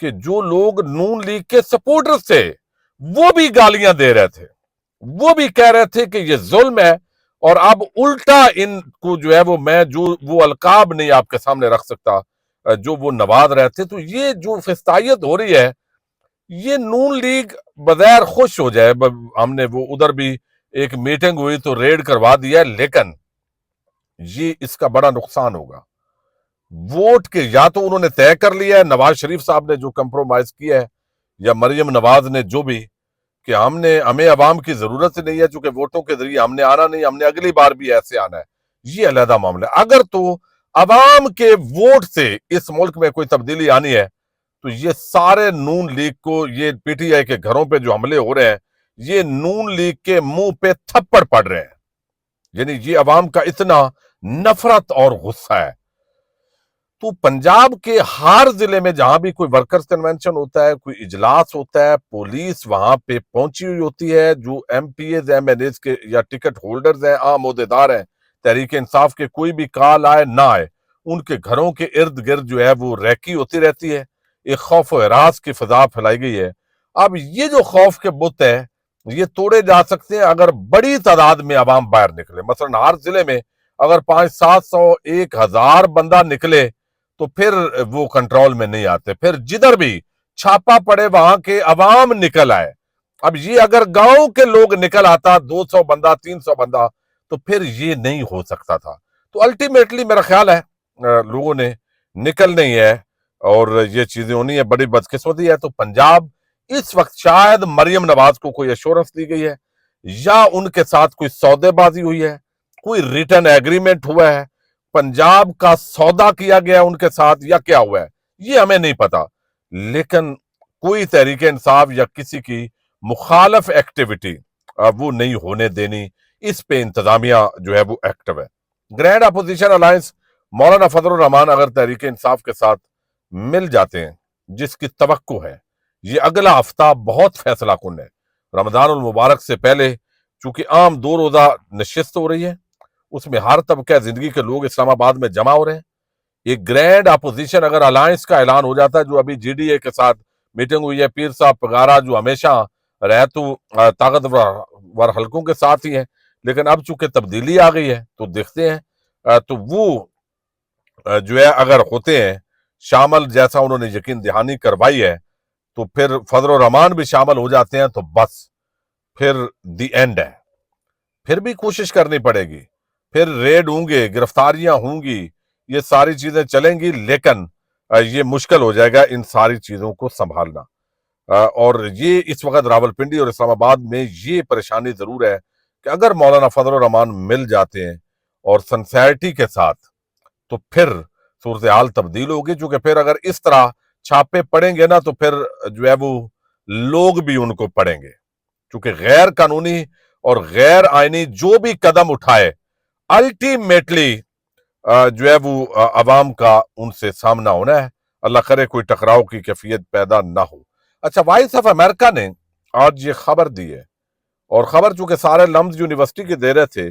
کہ جو لوگ نون لیگ کے سپورٹرز تھے وہ بھی گالیاں دے رہے تھے، وہ بھی کہہ رہے تھے کہ یہ ظلم ہے، اور اب الٹا ان کو جو ہے وہ القاب نہیں آپ کے سامنے رکھ سکتا جو وہ نواز رہے تھے۔ تو یہ جو فستائیت ہو رہی ہے، یہ نون لیگ بظاہر خوش ہو جائے، ہم نے وہ ادھر بھی ایک میٹنگ ہوئی تو ریڈ کروا دیا، لیکن یہ اس کا بڑا نقصان ہوگا۔ ووٹ کے یا تو انہوں نے طے کر لیا ہے، نواز شریف صاحب نے جو کمپرومائز کیا ہے، یا مریم نواز نے جو بھی، کہ ہمیں عوام کی ضرورت نہیں ہے، چونکہ ووٹوں کے ذریعے ہم نے آنا نہیں، ہم نے اگلی بار بھی ایسے آنا ہے، یہ علیحدہ معاملہ ہے۔ اگر تو عوام کے ووٹ سے اس ملک میں کوئی تبدیلی آنی ہے تو یہ سارے نون لیگ کو، یہ پی ٹی آئی کے گھروں پہ جو حملے ہو رہے ہیں، یہ نون لیگ کے منہ پہ تھپڑ پڑ رہے ہیں، یعنی یہ عوام کا اتنا نفرت اور غصہ ہے۔ تو پنجاب کے ہر ضلع میں جہاں بھی کوئی ورکرز کنونشن ہوتا ہے، کوئی اجلاس ہوتا ہے، پولیس وہاں پہ پہنچی ہوئی ہوتی ہے، جو M P As M N As کے یا ٹکٹ ہولڈرز ہیں، عام عہدیدار ہیں تحریک انصاف کے، کوئی بھی کال آئے نہ آئے، ان کے گھروں کے ارد گرد جو ہے وہ ریکی ہوتی رہتی ہے، ایک خوف و ہراس کی فضا پھیلائی گئی ہے۔ اب یہ جو خوف کے بت ہے یہ توڑے جا سکتے ہیں اگر بڑی تعداد میں عوام باہر نکلے۔ مثلا ہر ضلع میں اگر 500-700 1000 بندہ نکلے تو پھر وہ کنٹرول میں نہیں آتے، پھر جدھر بھی چھاپا پڑے وہاں کے عوام نکل آئے۔ اب یہ اگر گاؤں کے لوگ نکل آتا 200 بندہ 300 بندہ تو پھر یہ نہیں ہو سکتا تھا۔ تو الٹیمیٹلی میرا خیال ہے لوگوں نے نکلنا ہی ہے اور یہ چیزیں ہونی ہے۔ بڑی بدقسمتی ہے۔ تو پنجاب اس وقت شاید مریم نواز کو کوئی ایشورنس دی گئی ہے، یا ان کے ساتھ کوئی سودے بازی ہوئی ہے، کوئی ریٹن ایگریمنٹ ہوا ہے، پنجاب کا سودا کیا گیا ان کے ساتھ، یا کیا ہوا ہے یہ ہمیں نہیں پتا، لیکن کوئی تحریک انصاف یا کسی کی مخالف ایکٹیویٹی وہ نہیں ہونے دینی، اس پہ انتظامیہ جو ہے وہ ایکٹیو ہے۔ گرینڈ اپوزیشن الائنس مولانا فضل الرحمان اگر تحریک انصاف کے ساتھ مل جاتے ہیں، جس کی توقع ہے، یہ اگلا ہفتہ بہت فیصلہ کن ہے۔ رمضان المبارک سے پہلے چونکہ عام 2 روزہ نشست ہو رہی ہے، اس میں ہر طبقہ زندگی کے لوگ اسلام آباد میں جمع ہو رہے ہیں۔ ایک گرینڈ اپوزیشن اگر الائنس کا اعلان ہو جاتا ہے، جو ابھی جی ڈی اے کے ساتھ میٹنگ ہوئی ہے، پیر صاحب پگارا جو ہمیشہ رہتو طاقتور حلقوں کے ساتھ ہی ہیں، لیکن اب چونکہ تبدیلی آ گئی ہے تو دیکھتے ہیں تو وہ جو ہے اگر ہوتے ہیں شامل، جیسا انہوں نے یقین دہانی کروائی ہے، تو پھر فضل الرحمان بھی شامل ہو جاتے ہیں تو بس پھر دی اینڈ ہے۔ پھر بھی کوشش کرنی پڑے گی، پھر ریڈ ہوں گے، گرفتاریاں ہوں گی، یہ ساری چیزیں چلیں گی، لیکن یہ مشکل ہو جائے گا ان ساری چیزوں کو سنبھالنا۔ اور یہ اس وقت راولپنڈی اور اسلام آباد میں یہ پریشانی ضرور ہے کہ اگر مولانا فضل الرحمان مل جاتے ہیں اور سنسیئرٹی کے ساتھ تو پھر صورتحال تبدیل ہوگی، چونکہ پھر اگر اس طرح چھاپے پڑیں گے نا تو پھر جو ہے وہ لوگ بھی ان کو پڑیں گے، چونکہ غیر قانونی اور غیر آئینی جو بھی قدم اٹھائے الٹیمیٹلی جو ہے وہ عوام کا ان سے سامنا ہونا ہے۔ اللہ کرے کوئی ٹکراؤ کی کیفیت پیدا نہ ہو۔ اچھا، وائس آف امریکہ نے آج یہ خبر دی ہے، اور خبر چونکہ سارے لمز یونیورسٹی کے دے رہے تھے،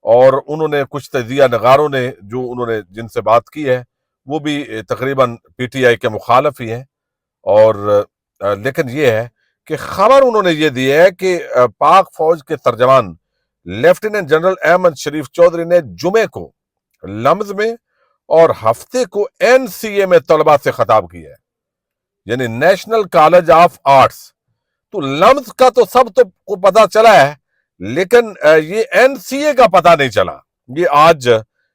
اور انہوں نے کچھ تجزیہ نگاروں نے جو انہوں نے جن سے بات کی ہے وہ بھی تقریباً پی ٹی آئی کے مخالف ہی ہیں، اور لیکن یہ ہے کہ خبر انہوں نے یہ دی ہے کہ پاک فوج کے ترجمان لیفٹیننٹ جنرل احمد شریف چودھری نے جمعے کو لمز میں اور ہفتے کو این سی اے میں طلبہ سے خطاب کیا ہے، یعنی نیشنل کالج آف آرٹس۔ تو لمز کا تو سب کو پتا چلا ہے، لیکن یہ این سی اے کا پتا نہیں چلا، یہ آج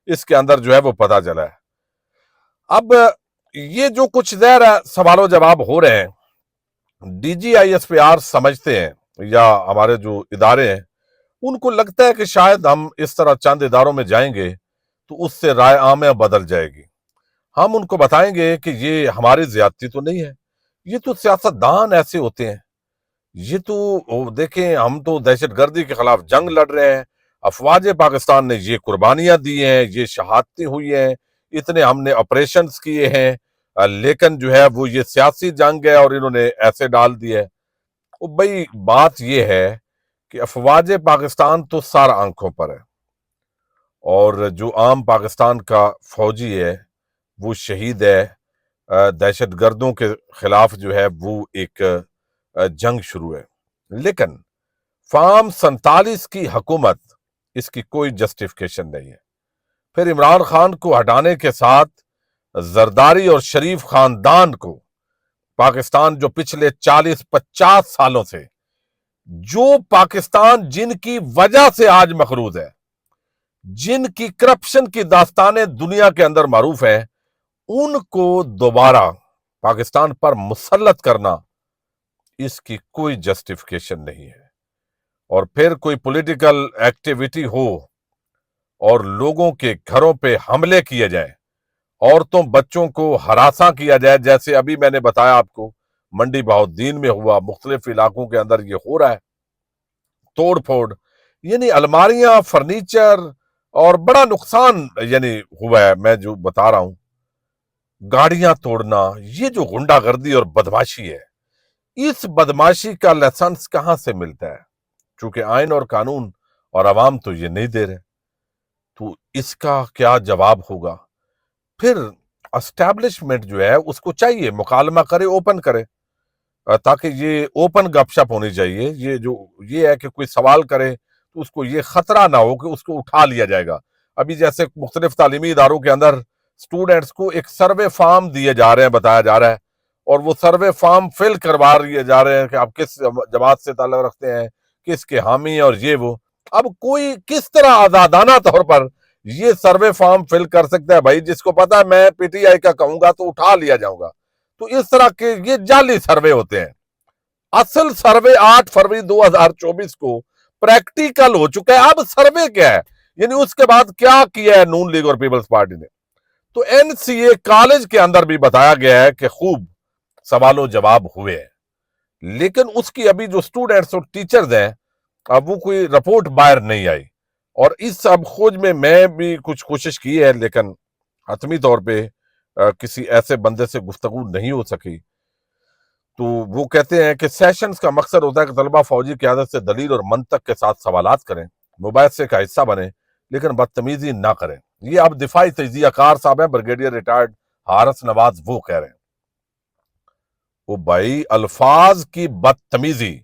اس کے اندر جو ہے وہ پتا چلا ہے۔ اب یہ جو کچھ ظاہر سوال و جواب ہو رہے ہیں، D G I S P R سمجھتے ہیں یا ہمارے جو ادارے ہیں ان کو لگتا ہے کہ شاید ہم اس طرح چند اداروں میں جائیں گے تو اس سے رائے عامہ بدل جائے گی۔ ہم ان کو بتائیں گے کہ یہ ہماری زیادتی تو نہیں ہے، یہ تو سیاست دان ایسے ہوتے ہیں، یہ تو دیکھیں ہم تو دہشت گردی کے خلاف جنگ لڑ رہے ہیں، افواج پاکستان نے یہ قربانیاں دی ہیں، یہ شہادتیں ہوئی ہیں، اتنے ہم نے آپریشنز کیے ہیں، لیکن جو ہے وہ یہ سیاسی جنگ ہے اور انہوں نے ایسے ڈال دی ہے۔ بھئی بات یہ ہے کہ افواج پاکستان تو سارا آنکھوں پر ہے، اور جو عام پاکستان کا فوجی ہے وہ شہید ہے، دہشت گردوں کے خلاف جو ہے وہ ایک جنگ شروع ہے. لیکن فارم 47 کی حکومت اس کی کوئی جسٹیفیکیشن نہیں ہے. پھر عمران خان کو ہٹانے کے ساتھ زرداری اور شریف خاندان کو پاکستان جو پچھلے 40-50 سالوں سے جو پاکستان جن کی وجہ سے آج مقروض ہے، جن کی کرپشن کی داستانیں دنیا کے اندر معروف ہیں، ان کو دوبارہ پاکستان پر مسلط کرنا اس کی کوئی جسٹیفیکیشن نہیں ہے. اور پھر کوئی پولیٹیکل ایکٹیویٹی ہو اور لوگوں کے گھروں پہ حملے کیے جائیں، عورتوں بچوں کو ہراساں کیا جائے، جیسے ابھی میں نے بتایا آپ کو منڈی بہاؤالدین میں ہوا، مختلف علاقوں کے اندر یہ ہو رہا ہے توڑ پھوڑ، یعنی الماریاں، فرنیچر، اور بڑا نقصان یعنی ہوا ہے. میں جو بتا رہا ہوں، گاڑیاں توڑنا، یہ جو غنڈہ گردی اور بدماشی ہے، اس بدماشی کا لائسنس کہاں سے ملتا ہے؟ چونکہ آئین اور قانون اور عوام تو یہ نہیں دے رہے، تو اس کا کیا جواب ہوگا؟ پھر اسٹیبلشمنٹ جو ہے اس کو چاہیے مکالمہ کرے، اوپن کرے، تاکہ یہ اوپن گپ شپ ہونی چاہیے. یہ ہے کہ کوئی سوال کرے تو اس کو یہ خطرہ نہ ہو کہ اس کو اٹھا لیا جائے گا. ابھی جیسے مختلف تعلیمی اداروں کے اندر سٹوڈنٹس کو ایک سروے فارم دیے جا رہے ہیں، بتایا جا رہا ہے، اور وہ سروے فارم فل کروا دیے جا رہے ہیں کہ آپ کس جماعت سے تعلق رکھتے ہیں، کس کے حامی ہیں، اور یہ وہ. اب کوئی کس طرح آزادانہ طور پر یہ سروے فارم فل کر سکتا ہے؟ بھائی جس کو پتا ہے میں پی ٹی آئی کا کہوں گا تو اٹھا لیا جاؤں گا. تو اس طرح کے یہ جعلی سروے ہوتے ہیں. اصل سروے 8 فروری 2024 کو پریکٹیکل ہو چکا ہے. اب سروے کیا ہے؟ یعنی اس کے بعد کیا کیا ہے نون لیگ اور پیپلز پارٹی نے؟ تو این سی اے کالج کے اندر بھی بتایا گیا ہے کہ خوب سوال و جواب ہوئے ہیں، لیکن اس کی ابھی جو سٹوڈنٹس اور ٹیچرز ہیں اب وہ کوئی رپورٹ باہر نہیں آئی. اور اس اب کھوج میں بھی کچھ کوشش کی ہے، لیکن حتمی طور پہ کسی ایسے بندے سے گفتگو نہیں ہو سکی. تو وہ کہتے ہیں کہ سیشنز کا مقصد ہوتا ہے کہ طلبہ فوجی قیادت سے دلیل اور منطق کے ساتھ سوالات کریں، مباحثے کا حصہ بنیں، لیکن بدتمیزی نہ کریں. یہ اب دفاعی تجزیہ کار صاحب ہیں، بریگیڈیئر ریٹائرڈ حارث نواز، وہ کہہ رہے ہیں. وہ بھائی الفاظ کی بدتمیزی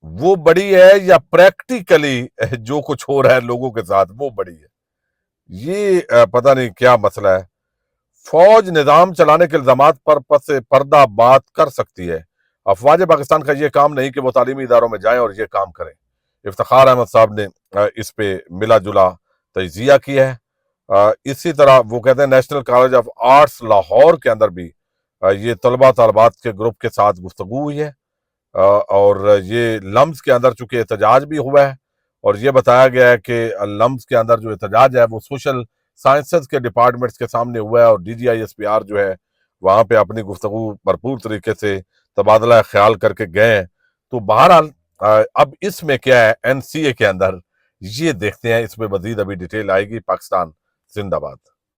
وہ بڑی ہے یا پریکٹیکلی جو کچھ ہو رہا ہے لوگوں کے ساتھ وہ بڑی ہے؟ یہ پتہ نہیں کیا مسئلہ ہے. فوج نظام چلانے کے الزامات پر پس پردہ بات کر سکتی ہے. افواج پاکستان کا یہ کام نہیں کہ وہ تعلیمی اداروں میں جائیں اور یہ کام کریں. افتخار احمد صاحب نے اس پہ ملا جلا تجزیہ کیا ہے. اسی طرح وہ کہتے ہیں national college of arts Lahore کے اندر بھی یہ طلبہ طالبات کے گروپ کے ساتھ گفتگو ہوئی ہے، اور یہ لمز کے اندر چونکہ احتجاج بھی ہوا ہے، اور یہ بتایا گیا ہے کہ لمز کے اندر جو احتجاج ہے وہ سوشل سائنسز کے ڈپارٹمنٹس کے سامنے ہوا ہے، اور D G I S P R جو ہے وہاں پہ اپنی گفتگو بھرپور طریقے سے تبادلہ خیال کر کے گئے ہیں. تو بہرحال اب اس میں کیا ہے این سی اے کے اندر یہ دیکھتے ہیں، اس میں مزید ابھی ڈیٹیل آئے گی. پاکستان زندہ باد.